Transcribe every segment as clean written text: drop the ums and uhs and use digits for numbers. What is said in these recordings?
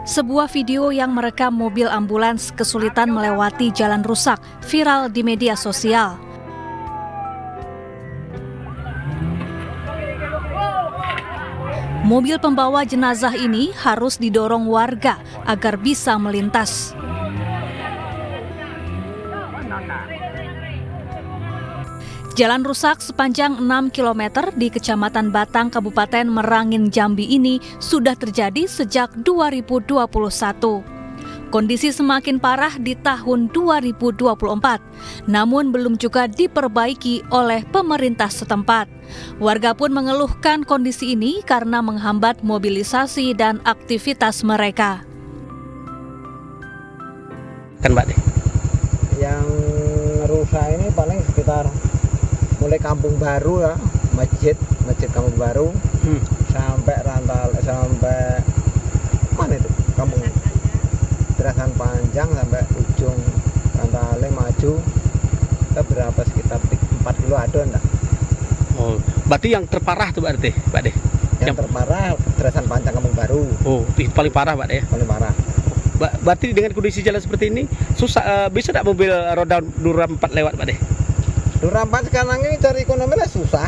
Sebuah video yang merekam mobil ambulans kesulitan melewati jalan rusak viral di media sosial. Mobil pembawa jenazah ini harus didorong warga agar bisa melintas. Jalan rusak sepanjang 6 km di Kecamatan Batang, Kabupaten Merangin, Jambi ini sudah terjadi sejak 2021. Kondisi semakin parah di tahun 2024, namun belum juga diperbaiki oleh pemerintah setempat. Warga pun mengeluhkan kondisi ini karena menghambat mobilisasi dan aktivitas mereka. Kan Mbak deh. Yang rusak ini paling sekitar mulai Kampung Baru ya, masjid Kampung Baru sampai Rantal, sampai mana itu kampung Terasan Panjang sampai ujung Rantale maju ke berapa sekitar 4 kilo ada enggak? Oh, berarti yang terparah tuh berarti Mbak deh. Yang terparah Terasan Panjang Kampung Baru. Oh, itu paling parah Mbak deh. Paling parah. Berarti dengan kondisi jalan seperti ini susah, bisa tidak mobil roda Dura 4 lewat Mbak deh? Dura 4 sekarang ini cari ekonomi lah susah.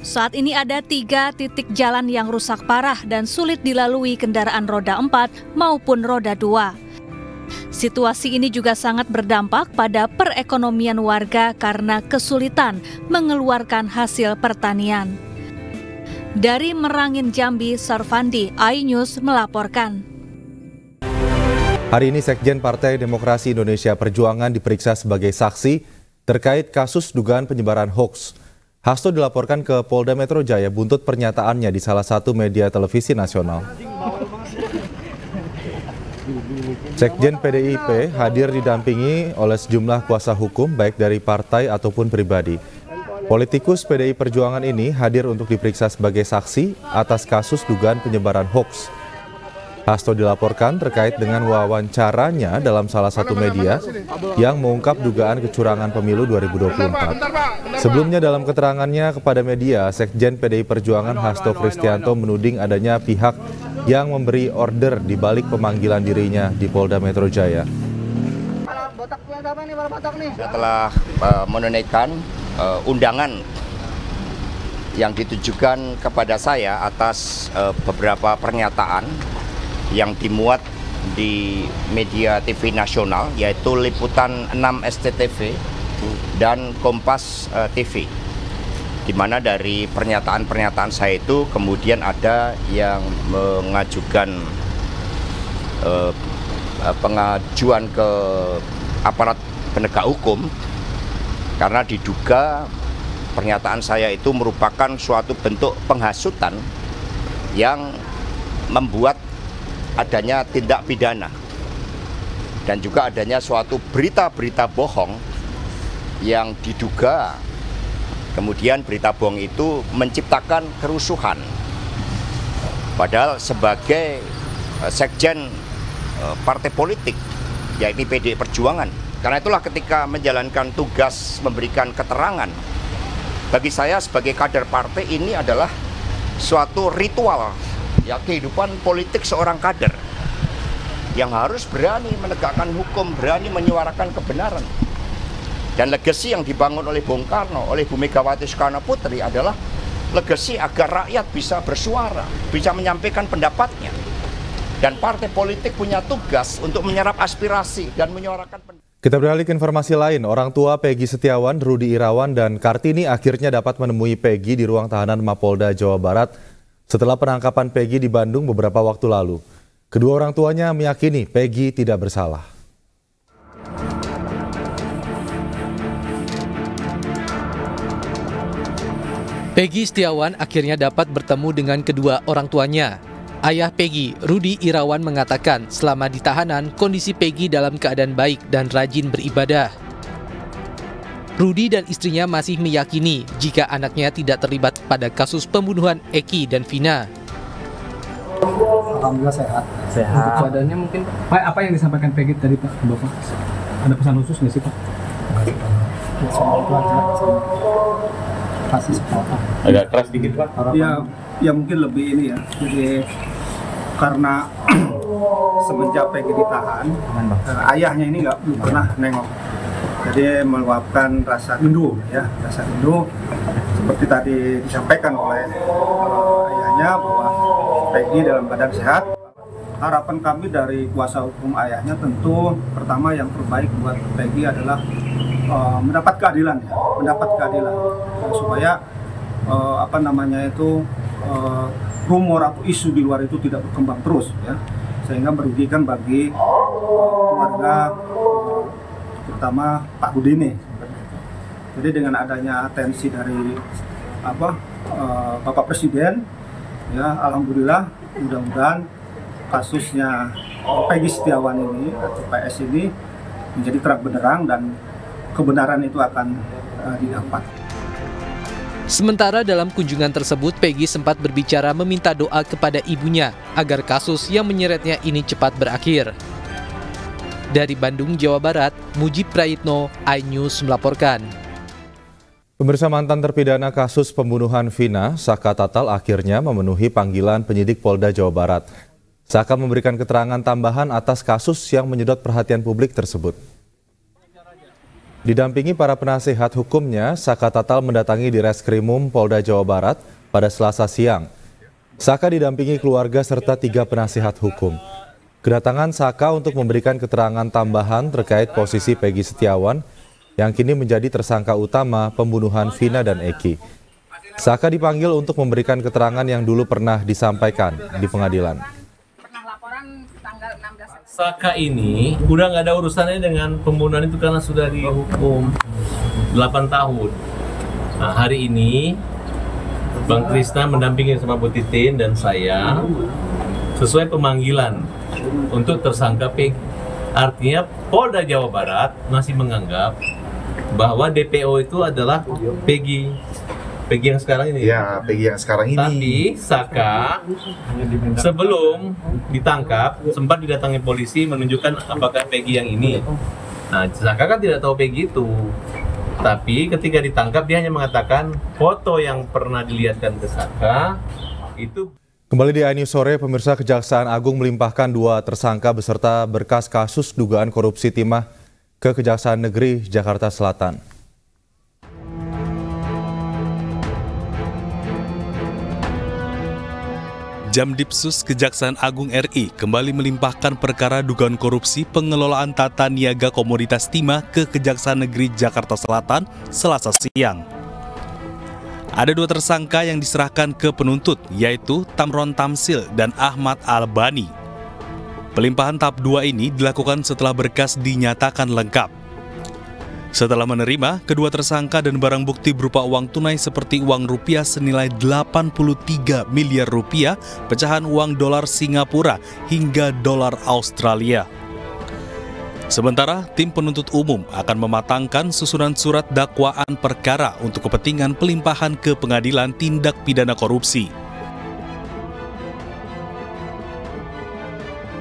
Saat ini ada 3 titik jalan yang rusak parah dan sulit dilalui kendaraan roda 4 maupun roda 2. Situasi ini juga sangat berdampak pada perekonomian warga karena kesulitan mengeluarkan hasil pertanian. Dari Merangin, Jambi, Sarfandi, iNews melaporkan. Hari ini Sekjen Partai Demokrasi Indonesia Perjuangan diperiksa sebagai saksi terkait kasus dugaan penyebaran hoaks. Hasto dilaporkan ke Polda Metro Jaya buntut pernyataannya di salah satu media televisi nasional. Sekjen PDIP hadir didampingi oleh sejumlah kuasa hukum baik dari partai ataupun pribadi. Politikus PDI Perjuangan ini hadir untuk diperiksa sebagai saksi atas kasus dugaan penyebaran hoaks. Hasto dilaporkan terkait dengan wawancaranya dalam salah satu media yang mengungkap dugaan kecurangan pemilu 2024. Sebelumnya dalam keterangannya kepada media, Sekjen PDI Perjuangan Hasto Kristianto menuding adanya pihak yang memberi order di balik pemanggilan dirinya di Polda Metro Jaya. Setelah menunaikan undangan yang ditujukan kepada saya atas beberapa pernyataan yang dimuat di media TV nasional, yaitu Liputan 6 SCTV dan Kompas TV, di mana dari pernyataan-pernyataan saya itu kemudian ada yang mengajukan pengajuan ke aparat penegak hukum karena diduga pernyataan saya itu merupakan suatu bentuk penghasutan yang membuat adanya tindak pidana dan juga adanya suatu berita-berita bohong yang diduga kemudian berita bohong itu menciptakan kerusuhan. Padahal sebagai sekjen partai politik, yakni PDI Perjuangan, karena itulah ketika menjalankan tugas memberikan keterangan, bagi saya sebagai kader partai ini adalah suatu ritual ya kehidupan politik seorang kader yang harus berani menegakkan hukum, berani menyuarakan kebenaran. Dan legasi yang dibangun oleh Bung Karno, oleh Bu Megawati Soekarno Putri adalah legasi agar rakyat bisa bersuara, bisa menyampaikan pendapatnya. Dan partai politik punya tugas untuk menyerap aspirasi dan menyuarakan pendapat. Kita beralih ke informasi lain. Orang tua Peggy Setiawan, Rudi Irawan, dan Kartini akhirnya dapat menemui Peggy di ruang tahanan Mapolda Jawa Barat setelah penangkapan Peggy di Bandung beberapa waktu lalu. Kedua orang tuanya meyakini Peggy tidak bersalah. Peggy Setiawan akhirnya dapat bertemu dengan kedua orang tuanya. Ayah Peggy, Rudi Irawan, mengatakan selama di tahanan kondisi Peggy dalam keadaan baik dan rajin beribadah. Rudi dan istrinya masih meyakini jika anaknya tidak terlibat pada kasus pembunuhan Eki dan Vina. Alhamdulillah sehat. Untuk keadaannya mungkin. Pak, apa yang disampaikan Peggy tadi Pak, Bapak? Ada pesan khusus nggak sih Pak? Soal itu aja masih sekolah. Agak keras dikit Pak? Ya mungkin lebih ini ya. Jadi karena semenjak Peggy ditahan, ayahnya ini nggak pernah nengok. Jadi meluapkan rasa rindu ya, rasa rindu seperti tadi disampaikan oleh ayahnya bahwa Peggy dalam keadaan sehat. Harapan kami dari kuasa hukum ayahnya tentu pertama yang terbaik buat Peggy adalah mendapat keadilan ya, supaya rumor atau isu di luar itu tidak berkembang terus ya, sehingga merugikan bagi keluarga terutama Pak Budini. Jadi dengan adanya atensi dari Bapak Presiden ya, alhamdulillah mudah-mudahan kasusnya Peggy Setiawan ini atau PS ini menjadi terang benderang dan kebenaran itu akan didapat. Sementara dalam kunjungan tersebut, Peggy sempat berbicara meminta doa kepada ibunya agar kasus yang menyeretnya ini cepat berakhir. Dari Bandung, Jawa Barat, Mujib Prayitno, iNews melaporkan. Pemirsa, mantan terpidana kasus pembunuhan Vina, Saka Tatal akhirnya memenuhi panggilan penyidik Polda Jawa Barat. Saka memberikan keterangan tambahan atas kasus yang menyedot perhatian publik tersebut. Didampingi para penasihat hukumnya, Saka Tatal mendatangi di Reskrimum Polda Jawa Barat pada Selasa siang. Saka didampingi keluarga serta 3 penasihat hukum. Kedatangan Saka untuk memberikan keterangan tambahan terkait posisi Peggy Setiawan yang kini menjadi tersangka utama pembunuhan Vina dan Eki. Saka dipanggil untuk memberikan keterangan yang dulu pernah disampaikan di pengadilan. Saka ini udah nggak ada urusannya dengan pembunuhan itu karena sudah dihukum 8 tahun. Nah, hari ini Bang Krisna mendampingi sama Bu Titin dan saya sesuai pemanggilan untuk tersangka Peggy. Artinya Polda Jawa Barat masih menganggap bahwa DPO itu adalah Peggy. Peggy yang sekarang ini. Ya, Peggy yang sekarang ini. Tapi Saka sebelum ditangkap sempat didatangi polisi menunjukkan apakah Peggy yang ini. Nah, Saka kan tidak tahu Peggy itu. Tapi ketika ditangkap dia hanya mengatakan foto yang pernah dilihatkan ke Saka itu. Kembali di iNews Sore, pemirsa, Kejaksaan Agung melimpahkan 2 tersangka beserta berkas kasus dugaan korupsi timah ke Kejaksaan Negeri Jakarta Selatan. Jamdipsus Kejaksaan Agung RI kembali melimpahkan perkara dugaan korupsi pengelolaan tata niaga komoditas timah ke Kejaksaan Negeri Jakarta Selatan Selasa siang. Ada 2 tersangka yang diserahkan ke penuntut, yaitu Tamron Tamsil dan Ahmad Albani. Pelimpahan tahap 2 ini dilakukan setelah berkas dinyatakan lengkap. Setelah menerima, kedua tersangka dan barang bukti berupa uang tunai seperti uang rupiah senilai 83 miliar rupiah, pecahan uang dolar Singapura hingga dolar Australia. Sementara, tim penuntut umum akan mematangkan susunan surat dakwaan perkara untuk kepentingan pelimpahan ke Pengadilan Tindak Pidana Korupsi.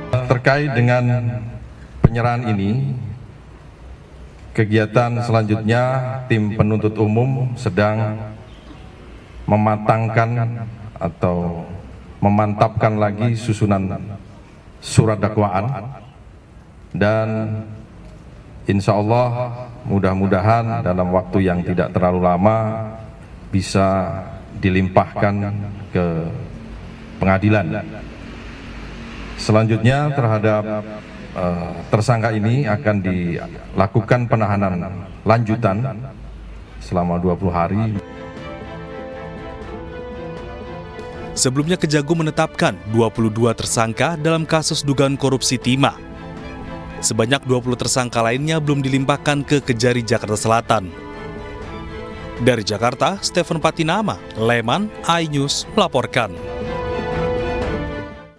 Terkait dengan penyerahan ini, kegiatan selanjutnya tim penuntut umum sedang mematangkan atau memantapkan lagi susunan surat dakwaan, dan insya Allah mudah-mudahan dalam waktu yang tidak terlalu lama bisa dilimpahkan ke pengadilan. Selanjutnya terhadap tersangka ini akan dilakukan penahanan lanjutan selama 20 hari. Sebelumnya Kejagung menetapkan 22 tersangka dalam kasus dugaan korupsi timah. Sebanyak 20 tersangka lainnya belum dilimpahkan ke Kejari Jakarta Selatan. Dari Jakarta, Stephen Patinama, Leman, iNews melaporkan.